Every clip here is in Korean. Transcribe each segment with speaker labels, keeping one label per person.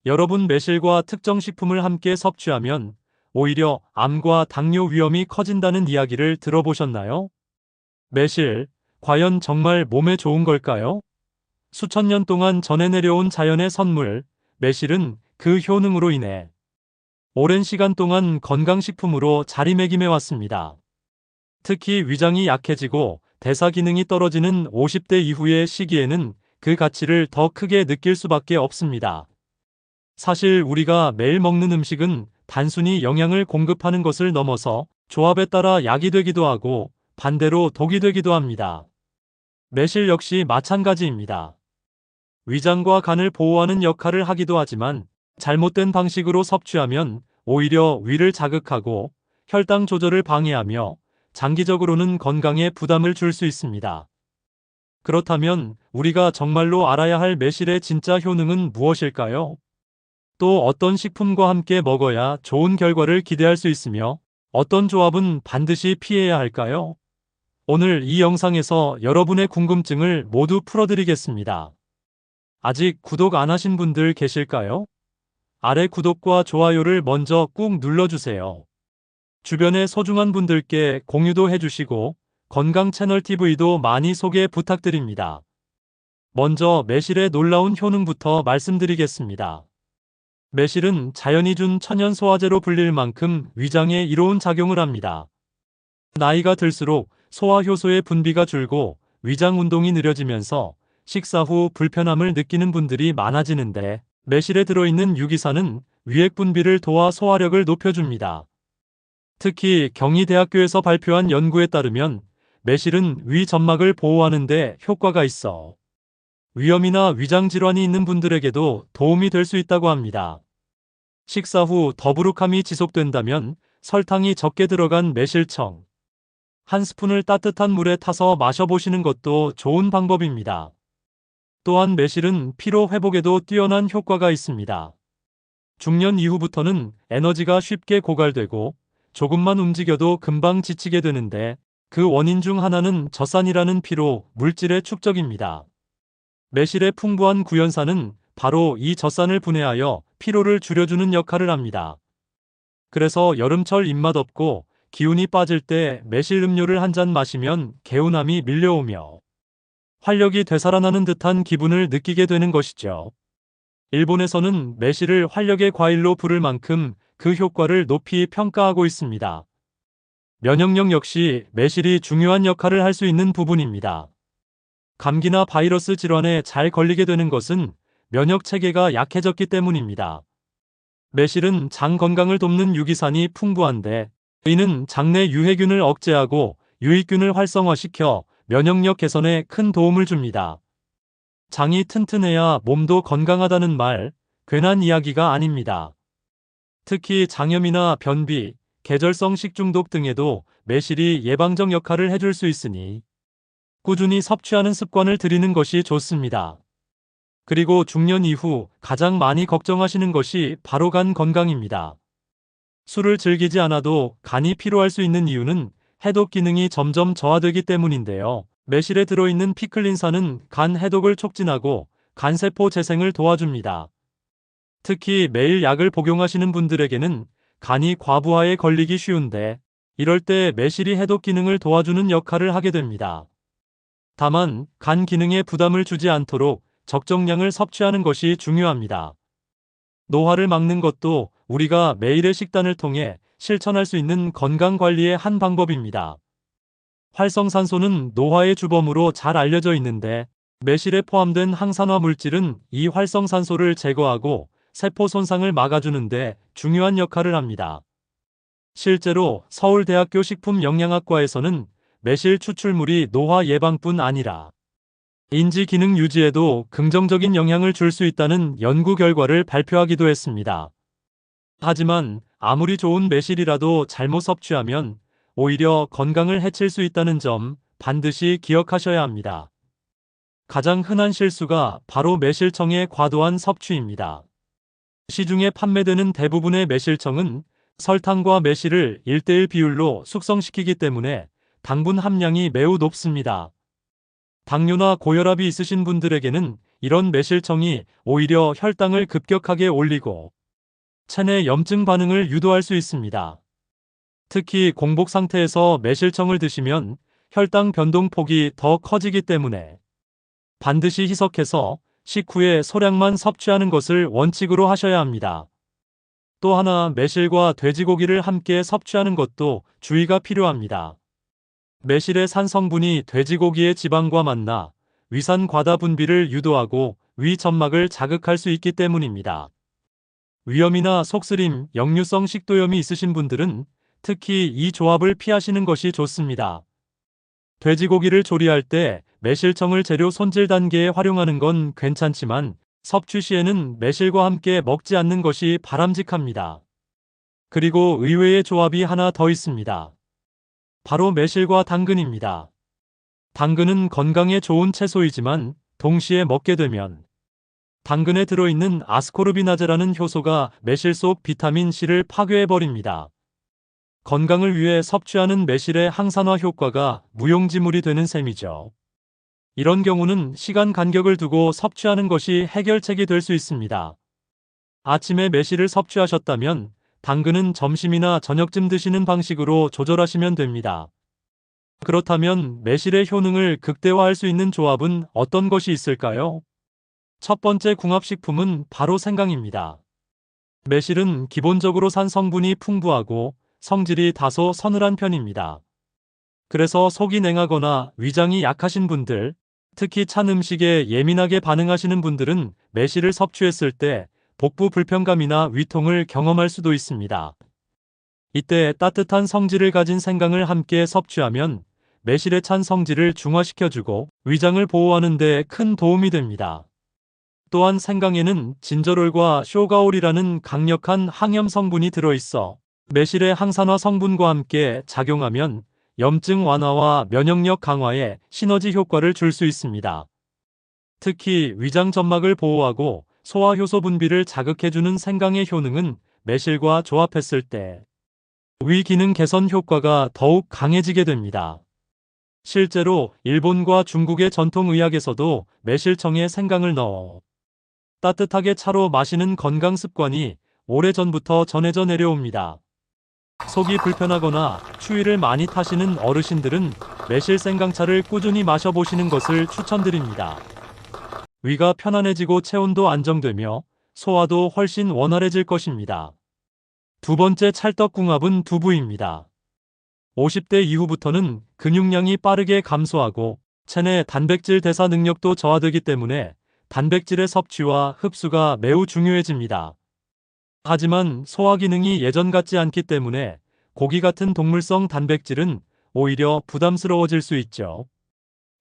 Speaker 1: 여러분 매실과 특정 식품을 함께 섭취하면 오히려 암과 당뇨 위험이 커진다는 이야기를 들어보셨나요? 매실, 과연 정말 몸에 좋은 걸까요? 수천 년 동안 전해 내려온 자연의 선물, 매실은 그 효능으로 인해 오랜 시간 동안 건강식품으로 자리매김해 왔습니다. 특히 위장이 약해지고 대사 기능이 떨어지는 50대 이후의 시기에는 그 가치를 더 크게 느낄 수밖에 없습니다. 사실 우리가 매일 먹는 음식은 단순히 영양을 공급하는 것을 넘어서 조합에 따라 약이 되기도 하고 반대로 독이 되기도 합니다. 매실 역시 마찬가지입니다. 위장과 간을 보호하는 역할을 하기도 하지만 잘못된 방식으로 섭취하면 오히려 위를 자극하고 혈당 조절을 방해하며 장기적으로는 건강에 부담을 줄 수 있습니다. 그렇다면 우리가 정말로 알아야 할 매실의 진짜 효능은 무엇일까요? 또 어떤 식품과 함께 먹어야 좋은 결과를 기대할 수 있으며 어떤 조합은 반드시 피해야 할까요? 오늘 이 영상에서 여러분의 궁금증을 모두 풀어드리겠습니다. 아직 구독 안 하신 분들 계실까요? 아래 구독과 좋아요를 먼저 꾹 눌러주세요. 주변의 소중한 분들께 공유도 해주시고 건강 채널 TV도 많이 소개 부탁드립니다. 먼저 매실의 놀라운 효능부터 말씀드리겠습니다. 매실은 자연이 준 천연 소화제로 불릴 만큼 위장에 이로운 작용을 합니다. 나이가 들수록 소화 효소의 분비가 줄고 위장 운동이 느려지면서 식사 후 불편함을 느끼는 분들이 많아지는데 매실에 들어있는 유기산은 위액 분비를 도와 소화력을 높여줍니다. 특히 경희대학교에서 발표한 연구에 따르면 매실은 위 점막을 보호하는 데 효과가 있어 위염이나 위장 질환이 있는 분들에게도 도움이 될 수 있다고 합니다. 식사 후 더부룩함이 지속된다면 설탕이 적게 들어간 매실청 한 스푼을 따뜻한 물에 타서 마셔보시는 것도 좋은 방법입니다. 또한 매실은 피로 회복에도 뛰어난 효과가 있습니다. 중년 이후부터는 에너지가 쉽게 고갈되고 조금만 움직여도 금방 지치게 되는데 그 원인 중 하나는 젖산이라는 피로 물질의 축적입니다. 매실의 풍부한 구연산은 바로 이 젖산을 분해하여 피로를 줄여주는 역할을 합니다. 그래서 여름철 입맛 없고 기운이 빠질 때 매실 음료를 한 잔 마시면 개운함이 밀려오며 활력이 되살아나는 듯한 기분을 느끼게 되는 것이죠. 일본에서는 매실을 활력의 과일로 부를 만큼 그 효과를 높이 평가하고 있습니다. 면역력 역시 매실이 중요한 역할을 할 수 있는 부분입니다. 감기나 바이러스 질환에 잘 걸리게 되는 것은 면역 체계가 약해졌기 때문입니다. 매실은 장 건강을 돕는 유기산이 풍부한데 이는 장내 유해균을 억제하고 유익균을 활성화시켜 면역력 개선에 큰 도움을 줍니다. 장이 튼튼해야 몸도 건강하다는 말, 괜한 이야기가 아닙니다. 특히 장염이나 변비, 계절성 식중독 등에도 매실이 예방적 역할을 해줄 수 있으니 꾸준히 섭취하는 습관을 들이는 것이 좋습니다. 그리고 중년 이후 가장 많이 걱정하시는 것이 바로 간 건강입니다. 술을 즐기지 않아도 간이 피로할 수 있는 이유는 해독 기능이 점점 저하되기 때문인데요. 매실에 들어있는 피클린산은 간 해독을 촉진하고 간세포 재생을 도와줍니다. 특히 매일 약을 복용하시는 분들에게는 간이 과부하에 걸리기 쉬운데 이럴 때 매실이 해독 기능을 도와주는 역할을 하게 됩니다. 다만 간 기능에 부담을 주지 않도록 적정량을 섭취하는 것이 중요합니다. 노화를 막는 것도 우리가 매일의 식단을 통해 실천할 수 있는 건강관리의 한 방법입니다. 활성산소는 노화의 주범으로 잘 알려져 있는데 매실에 포함된 항산화 물질은 이 활성산소를 제거하고 세포 손상을 막아주는데 중요한 역할을 합니다. 실제로 서울대학교 식품영양학과에서는 매실 추출물이 노화 예방뿐 아니라 인지 기능 유지에도 긍정적인 영향을 줄 수 있다는 연구 결과를 발표하기도 했습니다. 하지만 아무리 좋은 매실이라도 잘못 섭취하면 오히려 건강을 해칠 수 있다는 점 반드시 기억하셔야 합니다. 가장 흔한 실수가 바로 매실청의 과도한 섭취입니다. 시중에 판매되는 대부분의 매실청은 설탕과 매실을 1:1 비율로 숙성시키기 때문에 당분 함량이 매우 높습니다. 당뇨나 고혈압이 있으신 분들에게는 이런 매실청이 오히려 혈당을 급격하게 올리고 체내 염증 반응을 유도할 수 있습니다. 특히 공복 상태에서 매실청을 드시면 혈당 변동폭이 더 커지기 때문에 반드시 희석해서 식후에 소량만 섭취하는 것을 원칙으로 하셔야 합니다. 또 하나, 매실과 돼지고기를 함께 섭취하는 것도 주의가 필요합니다. 매실의 산 성분이 돼지고기의 지방과 만나 위산 과다 분비를 유도하고 위 점막을 자극할 수 있기 때문입니다. 위염이나 속쓰림, 역류성 식도염이 있으신 분들은 특히 이 조합을 피하시는 것이 좋습니다. 돼지고기를 조리할 때 매실청을 재료 손질 단계에 활용하는 건 괜찮지만 섭취 시에는 매실과 함께 먹지 않는 것이 바람직합니다. 그리고 의외의 조합이 하나 더 있습니다. 바로 매실과 당근입니다. 당근은 건강에 좋은 채소이지만 동시에 먹게 되면 당근에 들어있는 아스코르비나제라는 효소가 매실 속 비타민 C를 파괴해버립니다. 건강을 위해 섭취하는 매실의 항산화 효과가 무용지물이 되는 셈이죠. 이런 경우는 시간 간격을 두고 섭취하는 것이 해결책이 될 수 있습니다. 아침에 매실을 섭취하셨다면 당근은 점심이나 저녁쯤 드시는 방식으로 조절하시면 됩니다. 그렇다면 매실의 효능을 극대화할 수 있는 조합은 어떤 것이 있을까요? 첫 번째 궁합식품은 바로 생강입니다. 매실은 기본적으로 산 성분이 풍부하고 성질이 다소 서늘한 편입니다. 그래서 속이 냉하거나 위장이 약하신 분들, 특히 찬 음식에 예민하게 반응하시는 분들은 매실을 섭취했을 때 복부 불편감이나 위통을 경험할 수도 있습니다. 이때 따뜻한 성질을 가진 생강을 함께 섭취하면 매실의 찬 성질을 중화시켜주고 위장을 보호하는 데 큰 도움이 됩니다. 또한 생강에는 진저롤과 쇼가올이라는 강력한 항염 성분이 들어있어 매실의 항산화 성분과 함께 작용하면 염증 완화와 면역력 강화에 시너지 효과를 줄 수 있습니다. 특히 위장 점막을 보호하고 소화효소 분비를 자극해주는 생강의 효능은 매실과 조합했을 때 위 기능 개선 효과가 더욱 강해지게 됩니다. 실제로 일본과 중국의 전통 의학에서도 매실청에 생강을 넣어 따뜻하게 차로 마시는 건강 습관이 오래전부터 전해져 내려옵니다. 속이 불편하거나 추위를 많이 타시는 어르신들은 매실 생강차를 꾸준히 마셔보시는 것을 추천드립니다. 위가 편안해지고 체온도 안정되며 소화도 훨씬 원활해질 것입니다. 두 번째 찰떡궁합은 두부입니다. 50대 이후부터는 근육량이 빠르게 감소하고 체내 단백질 대사 능력도 저하되기 때문에 단백질의 섭취와 흡수가 매우 중요해집니다. 하지만 소화 기능이 예전 같지 않기 때문에 고기 같은 동물성 단백질은 오히려 부담스러워질 수 있죠.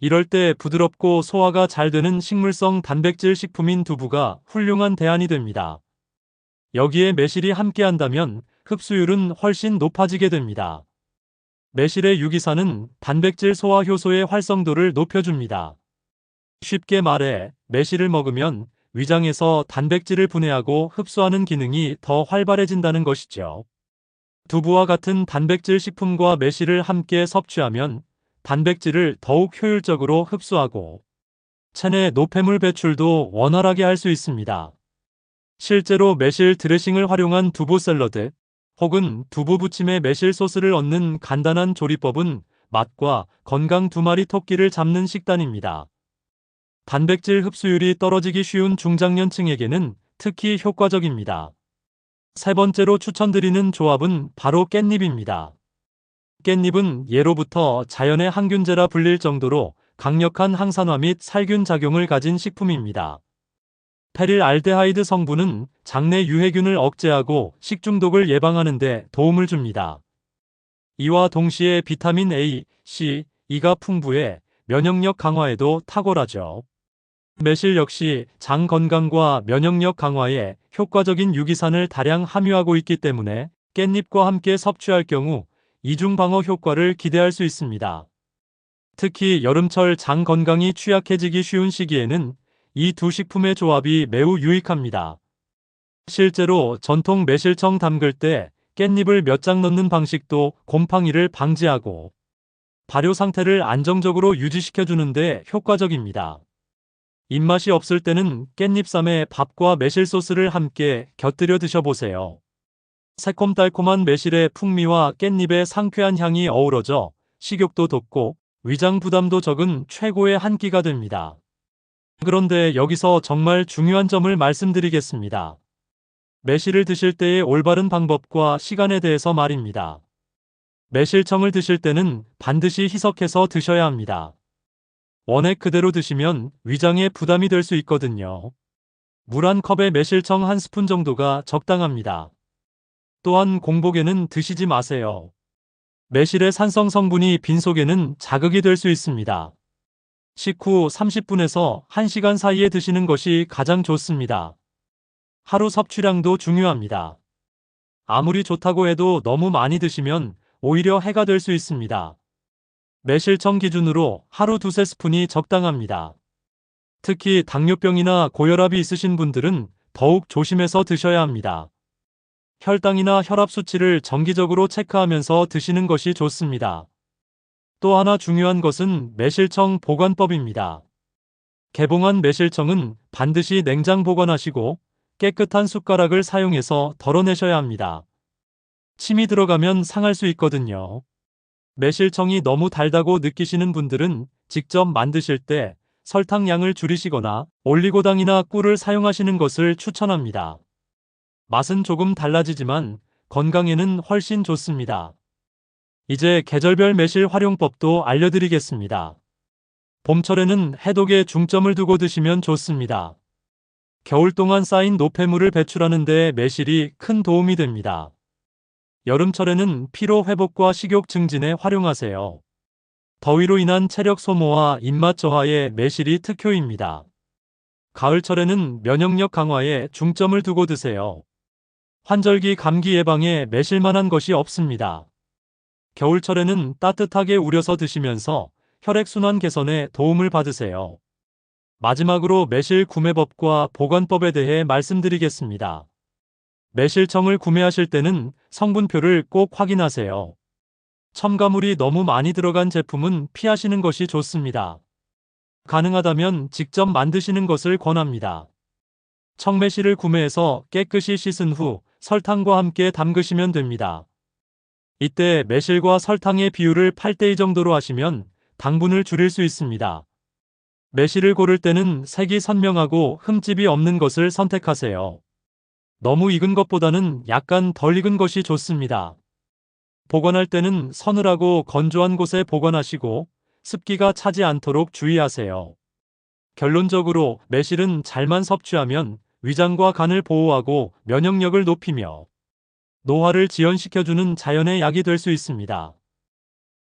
Speaker 1: 이럴 때 부드럽고 소화가 잘 되는 식물성 단백질 식품인 두부가 훌륭한 대안이 됩니다. 여기에 매실이 함께한다면 흡수율은 훨씬 높아지게 됩니다. 매실의 유기산은 단백질 소화 효소의 활성도를 높여줍니다. 쉽게 말해 매실을 먹으면 위장에서 단백질을 분해하고 흡수하는 기능이 더 활발해진다는 것이죠. 두부와 같은 단백질 식품과 매실을 함께 섭취하면 단백질을 더욱 효율적으로 흡수하고 체내 노폐물 배출도 원활하게 할 수 있습니다. 실제로 매실 드레싱을 활용한 두부 샐러드 혹은 두부 부침에 매실 소스를 얹는 간단한 조리법은 맛과 건강 두 마리 토끼를 잡는 식단입니다. 단백질 흡수율이 떨어지기 쉬운 중장년층에게는 특히 효과적입니다. 세 번째로 추천드리는 조합은 바로 깻잎입니다. 깻잎은 예로부터 자연의 항균제라 불릴 정도로 강력한 항산화 및 살균 작용을 가진 식품입니다. 페릴 알데하이드 성분은 장내 유해균을 억제하고 식중독을 예방하는 데 도움을 줍니다. 이와 동시에 비타민 A, C, E가 풍부해 면역력 강화에도 탁월하죠. 매실 역시 장 건강과 면역력 강화에 효과적인 유기산을 다량 함유하고 있기 때문에 깻잎과 함께 섭취할 경우 이중 방어 효과를 기대할 수 있습니다. 특히 여름철 장 건강이 취약해지기 쉬운 시기에는 이 두 식품의 조합이 매우 유익합니다. 실제로 전통 매실청 담글 때 깻잎을 몇 장 넣는 방식도 곰팡이를 방지하고 발효 상태를 안정적으로 유지시켜주는 데 효과적입니다. 입맛이 없을 때는 깻잎쌈에 밥과 매실 소스를 함께 곁들여 드셔보세요. 새콤달콤한 매실의 풍미와 깻잎의 상쾌한 향이 어우러져 식욕도 돋고 위장 부담도 적은 최고의 한 끼가 됩니다. 그런데 여기서 정말 중요한 점을 말씀드리겠습니다. 매실을 드실 때의 올바른 방법과 시간에 대해서 말입니다. 매실청을 드실 때는 반드시 희석해서 드셔야 합니다. 원액 그대로 드시면 위장에 부담이 될 수 있거든요. 물 한 컵에 매실청 한 스푼 정도가 적당합니다. 또한 공복에는 드시지 마세요. 매실의 산성 성분이 빈속에는 자극이 될 수 있습니다. 식후 30분에서 1시간 사이에 드시는 것이 가장 좋습니다. 하루 섭취량도 중요합니다. 아무리 좋다고 해도 너무 많이 드시면 오히려 해가 될 수 있습니다. 매실청 기준으로 하루 2~3스푼이 적당합니다. 특히 당뇨병이나 고혈압이 있으신 분들은 더욱 조심해서 드셔야 합니다. 혈당이나 혈압 수치를 정기적으로 체크하면서 드시는 것이 좋습니다. 또 하나 중요한 것은 매실청 보관법입니다. 개봉한 매실청은 반드시 냉장 보관하시고 깨끗한 숟가락을 사용해서 덜어내셔야 합니다. 침이 들어가면 상할 수 있거든요. 매실청이 너무 달다고 느끼시는 분들은 직접 만드실 때 설탕 양을 줄이시거나 올리고당이나 꿀을 사용하시는 것을 추천합니다. 맛은 조금 달라지지만 건강에는 훨씬 좋습니다. 이제 계절별 매실 활용법도 알려드리겠습니다. 봄철에는 해독에 중점을 두고 드시면 좋습니다. 겨울 동안 쌓인 노폐물을 배출하는 데 매실이 큰 도움이 됩니다. 여름철에는 피로 회복과 식욕 증진에 활용하세요. 더위로 인한 체력 소모와 입맛 저하에 매실이 특효입니다. 가을철에는 면역력 강화에 중점을 두고 드세요. 환절기 감기 예방에 매실만한 것이 없습니다. 겨울철에는 따뜻하게 우려서 드시면서 혈액순환 개선에 도움을 받으세요. 마지막으로 매실 구매법과 보관법에 대해 말씀드리겠습니다. 매실청을 구매하실 때는 성분표를 꼭 확인하세요. 첨가물이 너무 많이 들어간 제품은 피하시는 것이 좋습니다. 가능하다면 직접 만드시는 것을 권합니다. 청매실을 구매해서 깨끗이 씻은 후 설탕과 함께 담그시면 됩니다. 이때 매실과 설탕의 비율을 8:2 정도로 하시면 당분을 줄일 수 있습니다. 매실을 고를 때는 색이 선명하고 흠집이 없는 것을 선택하세요. 너무 익은 것보다는 약간 덜 익은 것이 좋습니다. 보관할 때는 서늘하고 건조한 곳에 보관하시고 습기가 차지 않도록 주의하세요. 결론적으로 매실은 잘만 섭취하면 위장과 간을 보호하고 면역력을 높이며 노화를 지연시켜주는 자연의 약이 될 수 있습니다.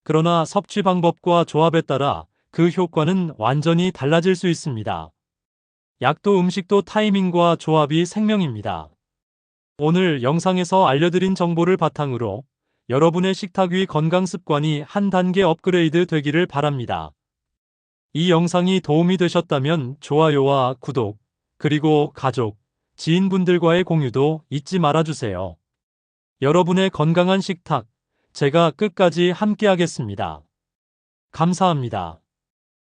Speaker 1: 그러나 섭취 방법과 조합에 따라 그 효과는 완전히 달라질 수 있습니다. 약도 음식도 타이밍과 조합이 생명입니다. 오늘 영상에서 알려드린 정보를 바탕으로 여러분의 식탁 위 건강 습관이 한 단계 업그레이드 되기를 바랍니다. 이 영상이 도움이 되셨다면 좋아요와 구독, 그리고 가족, 지인분들과의 공유도 잊지 말아주세요. 여러분의 건강한 식탁, 제가 끝까지 함께하겠습니다. 감사합니다.